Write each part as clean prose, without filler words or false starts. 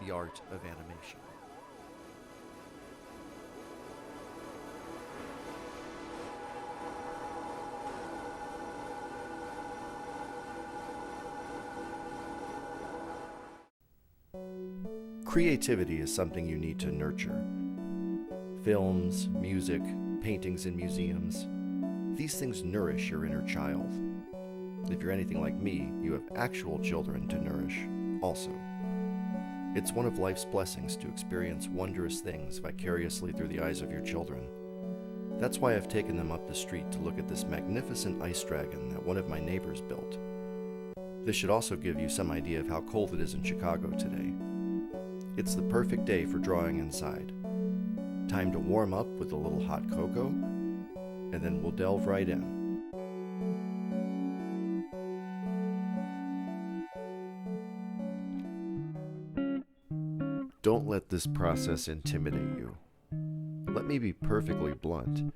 the art of animation. Creativity is something you need to nurture. Films, music, paintings in museums, these things nourish your inner child. If you're anything like me, you have actual children to nourish also. It's one of life's blessings to experience wondrous things vicariously through the eyes of your children. That's why I've taken them up the street to look at this magnificent ice dragon that one of my neighbors built. This should also give you some idea of how cold it is in Chicago today. It's the perfect day for drawing inside. Time to warm up with a little hot cocoa, and then we'll delve right in. Don't let this process intimidate you. Let me be perfectly blunt.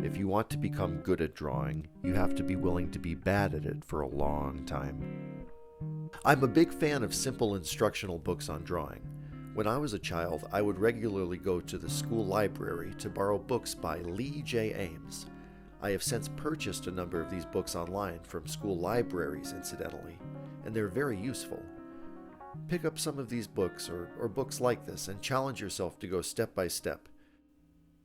If you want to become good at drawing, you have to be willing to be bad at it for a long time. I'm a big fan of simple instructional books on drawing. When I was a child, I would regularly go to the school library to borrow books by Lee J. Ames. I have since purchased a number of these books online from school libraries, incidentally, and they're very useful. Pick up some of these books or books like this and challenge yourself to go step by step.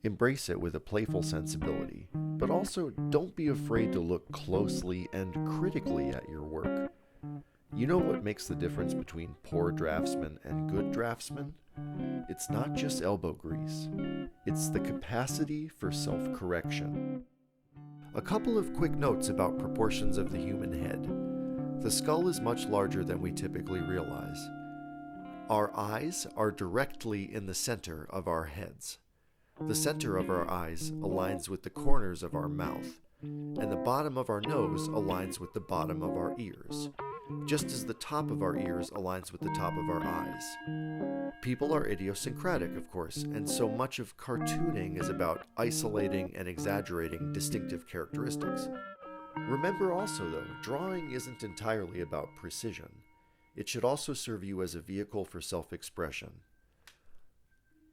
Embrace it with a playful sensibility, but also don't be afraid to look closely and critically at your work. You know what makes the difference between poor draftsmen and good draftsmen? It's not just elbow grease. It's the capacity for self-correction. A couple of quick notes about proportions of the human head. The skull is much larger than we typically realize. Our eyes are directly in the center of our heads. The center of our eyes aligns with the corners of our mouth, and the bottom of our nose aligns with the bottom of our ears, just as the top of our ears aligns with the top of our eyes. People are idiosyncratic, of course, and so much of cartooning is about isolating and exaggerating distinctive characteristics. Remember also, though, drawing isn't entirely about precision. It should also serve you as a vehicle for self-expression.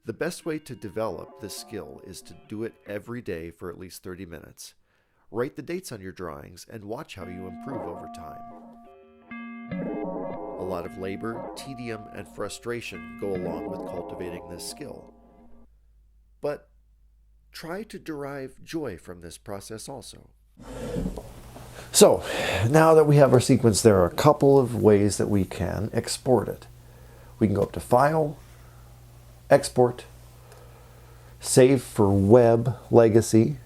The best way to develop this skill is to do it every day for at least 30 minutes. Write the dates on your drawings and watch how you improve over time. A lot of labor, tedium, and frustration go along with cultivating this skill. But try to derive joy from this process also. So, now that we have our sequence, there are a couple of ways that we can export it. We can go up to File, Export, Save for Web Legacy.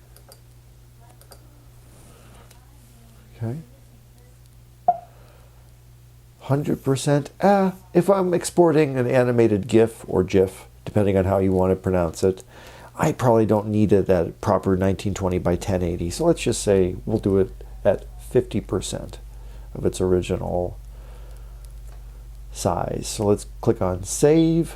Okay. 100%. If I'm exporting an animated GIF or GIF, depending on how you want to pronounce it, I probably don't need it at proper 1920 by 1080. So let's just say we'll do it at 50% of its original size. So let's click on Save.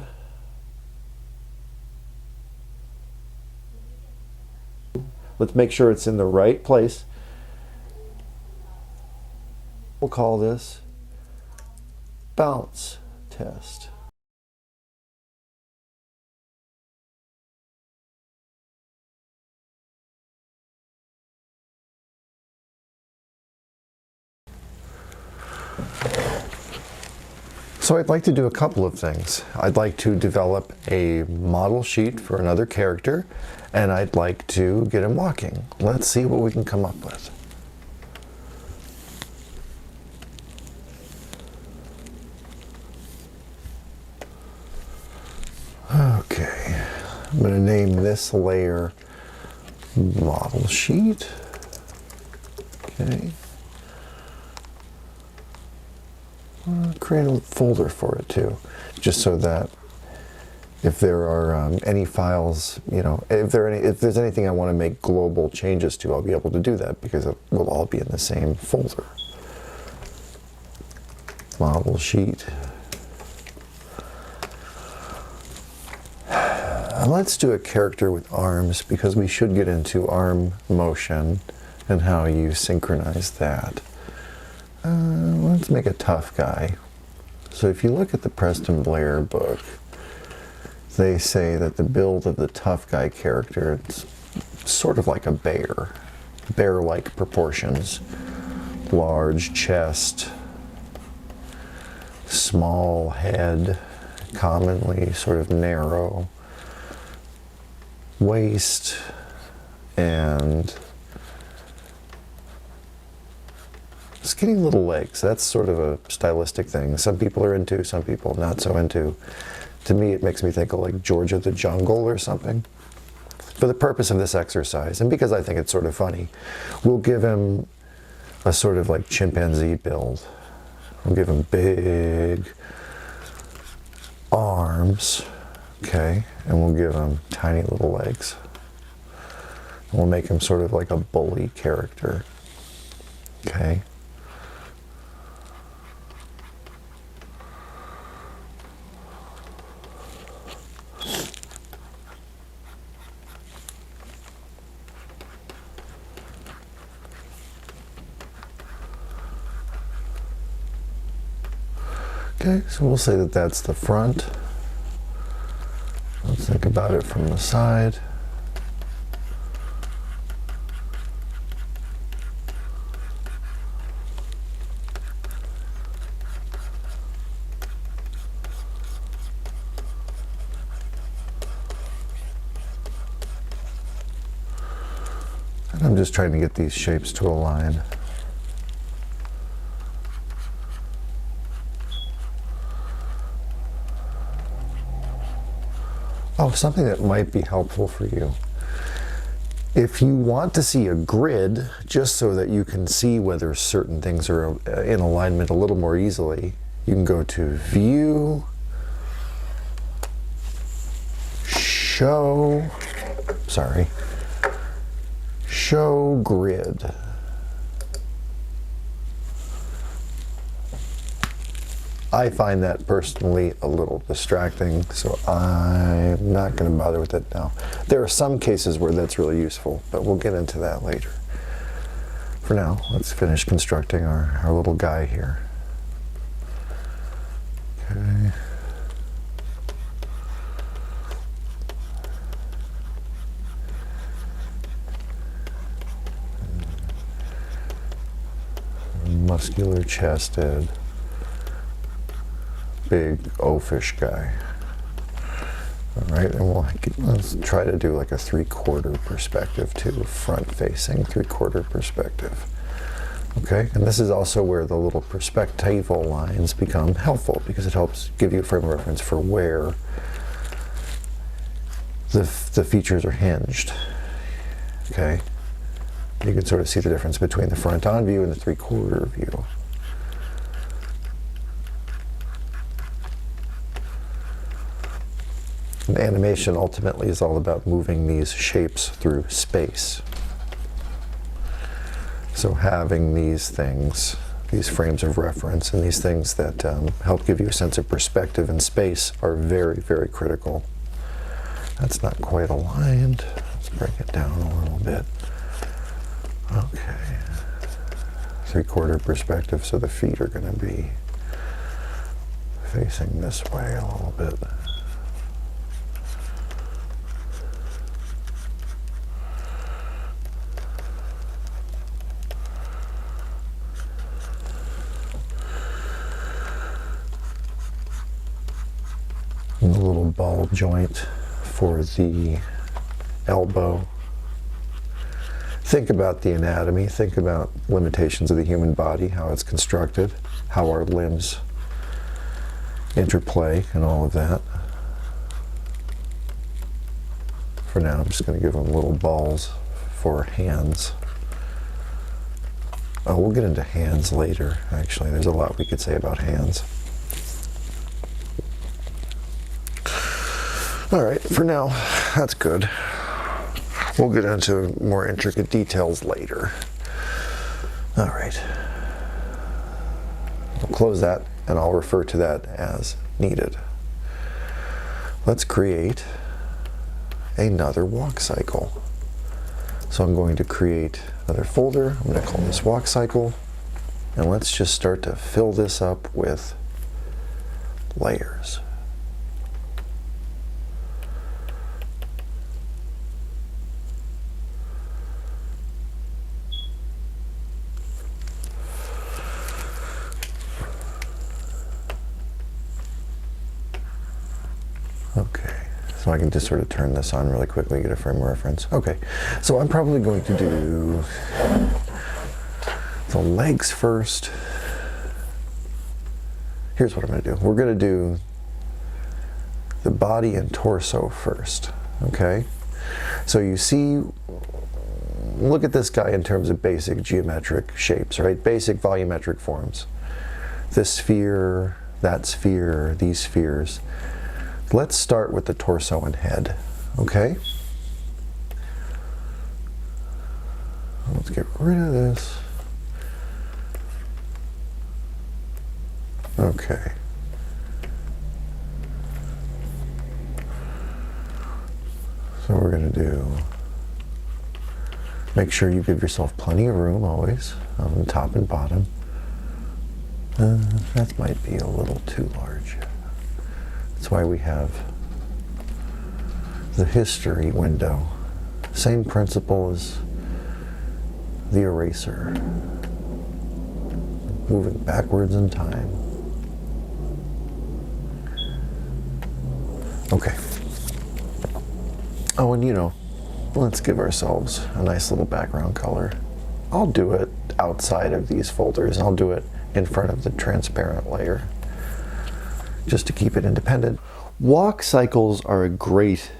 Let's make sure it's in the right place. We'll call this Bounce Test. So I'd like to do a couple of things. I'd like to develop a model sheet for another character, and I'd like to get him walking. Let's see what we can come up with. Okay, I'm going to name this layer Model Sheet. Okay. Create a folder for it too, just so that if there are any files, if there's anything I want to make global changes to, I'll be able to do that because it will all be in the same folder. Model sheet. Let's do a character with arms because we should get into arm motion and how you synchronize that. Let's make a tough guy. So if you look at the Preston Blair book, they say that the build of the tough guy character, it's sort of like a bear. Bear-like proportions. Large chest, small head, commonly sort of narrow waist, and skinny little legs. That's sort of a stylistic thing. Some people are into, some people not so into. To me, it makes me think of like George of the Jungle or something. For the purpose of this exercise, and because I think it's sort of funny, we'll give him a sort of like chimpanzee build. We'll give him big arms, okay, and we'll give him tiny little legs. And we'll make him sort of like a bully character, okay. Okay, so we'll say that that's the front. Let's think about it from the side. And I'm just trying to get these shapes to align. Oh, something that might be helpful for you. If you want to see a grid, just so that you can see whether certain things are in alignment a little more easily, you can go to View, Show Grid. I find that personally a little distracting, so I'm not going to bother with it now. There are some cases where that's really useful, but we'll get into that later. For now, let's finish constructing our little guy here. Okay. Muscular chested. Big oafish guy. All right, and let's try to do like a 3/4 perspective too, front-facing 3/4 perspective. Okay, and this is also where the little perspectival lines become helpful because it helps give you a frame of reference for where the features are hinged. Okay, you can sort of see the difference between the front-on view and the 3/4 view. And animation ultimately is all about moving these shapes through space. So having these things, these frames of reference, and these things that help give you a sense of perspective in space are very, very critical. That's not quite aligned. Let's bring it down a little bit. Okay. 3/4 perspective, so the feet are going to be facing this way a little bit. And a little ball joint for the elbow. Think about the anatomy, think about limitations of the human body, how it's constructed, how our limbs interplay, and all of that. For now, I'm just going to give them little balls for hands. Oh, we'll get into hands later, actually. There's a lot we could say about hands. All right, for now, that's good. We'll get into more intricate details later. All right. I'll close that, and I'll refer to that as needed. Let's create another walk cycle. So I'm going to create another folder. I'm going to call this walk cycle. And let's just start to fill this up with layers. Okay, so I can just sort of turn this on really quickly, get a frame of reference. Okay, so I'm probably going to do the legs first. Here's what I'm going to do. We're going to do the body and torso first, okay? So you see, look at this guy in terms of basic geometric shapes, right? Basic volumetric forms. This sphere, that sphere, these spheres. Let's start with the torso and head, okay? Let's get rid of this. Okay. So we're going to do, make sure you give yourself plenty of room always on the top and bottom. That might be a little too large. That's why we have the history window. Same principle as the eraser. Moving backwards in time. Okay. Oh, and you know, let's give ourselves a nice little background color. I'll do it outside of these folders. I'll do it in front of the transparent layer, just to keep it independent. Walk cycles are a great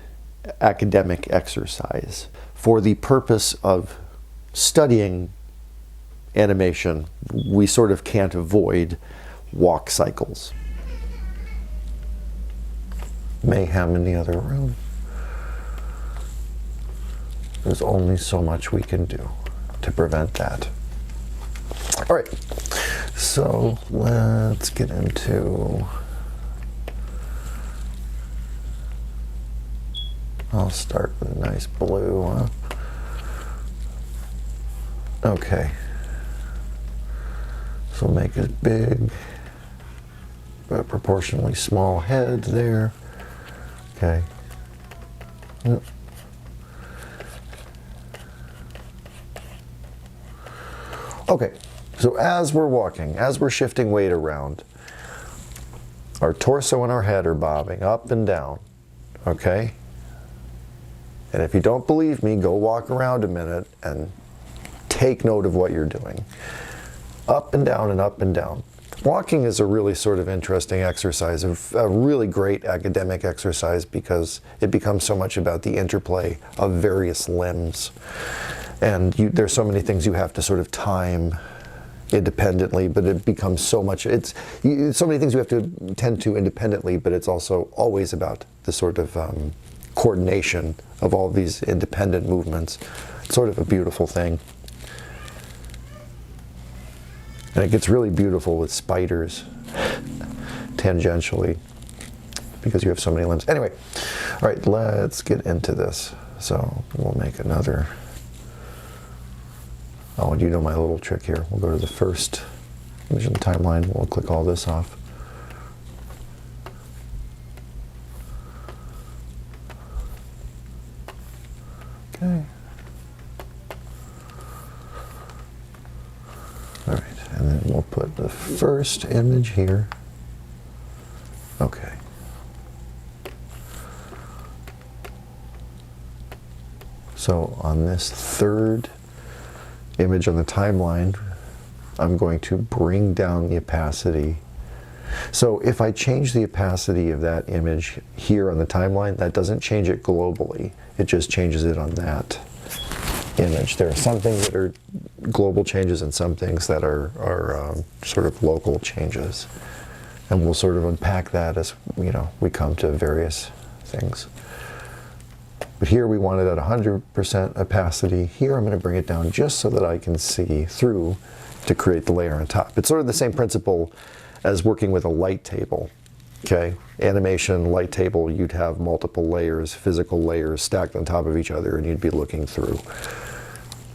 academic exercise for the purpose of studying animation. We sort of can't avoid walk cycles. Mayhem in the other room. There's only so much we can do to prevent that. All right, so let's get into, I'll start with a nice blue, huh? Okay, so make it big, but proportionally small head there. Okay. Yep. Okay, so as we're walking, as we're shifting weight around, our torso and our head are bobbing up and down, okay? And if you don't believe me, go walk around a minute and take note of what you're doing. Up and down and up and down. Walking is a really sort of interesting exercise, a really great academic exercise, because it becomes so much about the interplay of various limbs. And there's so many things you have to sort of time independently, but it becomes so much, so many things you have to tend to independently, but it's also always about the sort of coordination of all these independent movements. It's sort of a beautiful thing. And it gets really beautiful with spiders tangentially, because you have so many limbs. Anyway, all right, let's get into this. So we'll make another. Oh, and you know my little trick here. We'll go to the first image in the timeline. We'll click all this off. Okay. All right, and then we'll put the first image here. Okay. So on this third image on the timeline, I'm going to bring down the opacity. So if I change the opacity of that image here on the timeline, that doesn't change it globally. It just changes it on that image. There are some things that are global changes and some things that are sort of local changes. And we'll sort of unpack that as we come to various things. But here we want it at 100% opacity. Here I'm going to bring it down just so that I can see through to create the layer on top. It's sort of the same principle as working with a light table. Okay, animation, light table, you'd have multiple layers, physical layers stacked on top of each other, and you'd be looking through.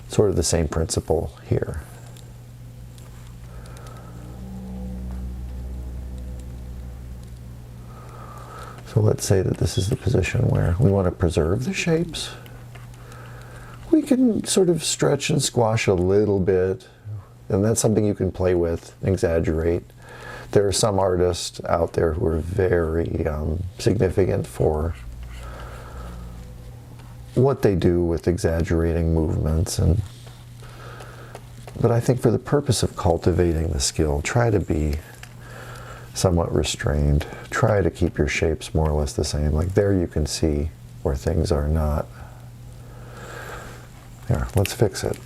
Sort of the same principle here. So let's say that this is the position where we want to preserve the shapes. We can sort of stretch and squash a little bit, and that's something you can play with, exaggerate. There are some artists out there who are very significant for what they do with exaggerating movements, but I think for the purpose of cultivating the skill, try to be somewhat restrained. Try to keep your shapes more or less the same. Like there you can see where things are not. Here, let's fix it.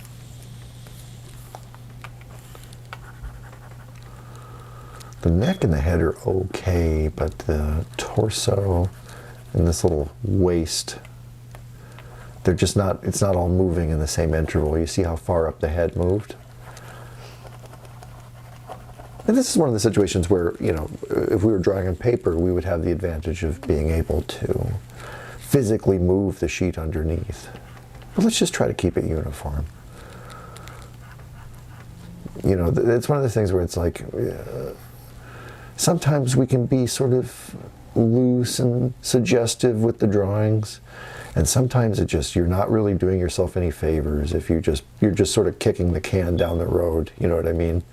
The neck and the head are okay, but the torso and this little waist, they're just not, it's not all moving in the same interval. You see how far up the head moved? And this is one of the situations where, you know, if we were drawing on paper, we would have the advantage of being able to physically move the sheet underneath. But let's just try to keep it uniform. You know, it's one of the things where it's like, sometimes we can be sort of loose and suggestive with the drawings, and sometimes it just, you're not really doing yourself any favors if you're just sort of kicking the can down the road, you know what I mean?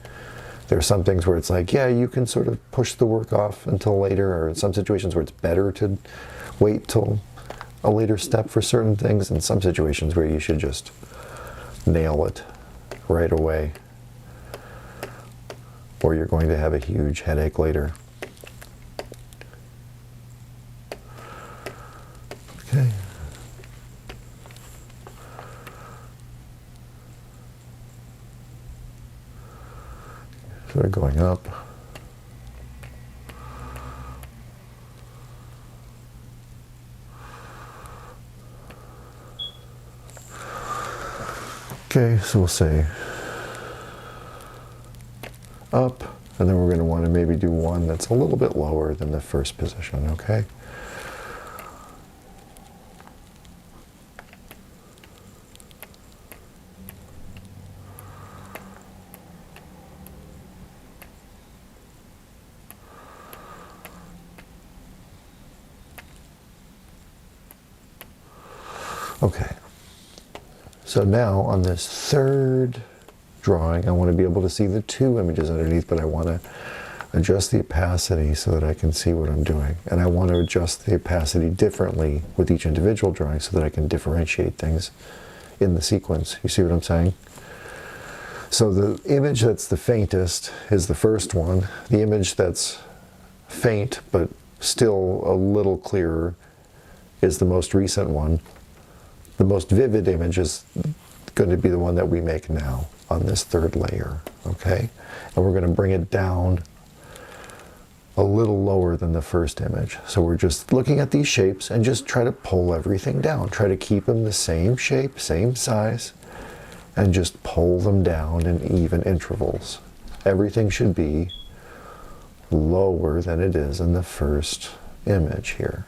There are some things where it's like, yeah, you can sort of push the work off until later, or in some situations where it's better to wait till a later step for certain things, and some situations where you should just nail it right away, or you're going to have a huge headache later. Okay. Sort of going up. Okay, so we'll say up, and then we're going to want to maybe do one that's a little bit lower than the first position, okay? Okay, so now on this third drawing, I want to be able to see the two images underneath, but I want to adjust the opacity so that I can see what I'm doing. And I want to adjust the opacity differently with each individual drawing so that I can differentiate things in the sequence. You see what I'm saying? So the image that's the faintest is the first one. The image that's faint but still a little clearer is the most recent one. The most vivid image is going to be the one that we make now on this third layer, okay? And we're going to bring it down a little lower than the first image. So we're just looking at these shapes and just try to pull everything down. Try to keep them the same shape, same size, and just pull them down in even intervals. Everything should be lower than it is in the first image here,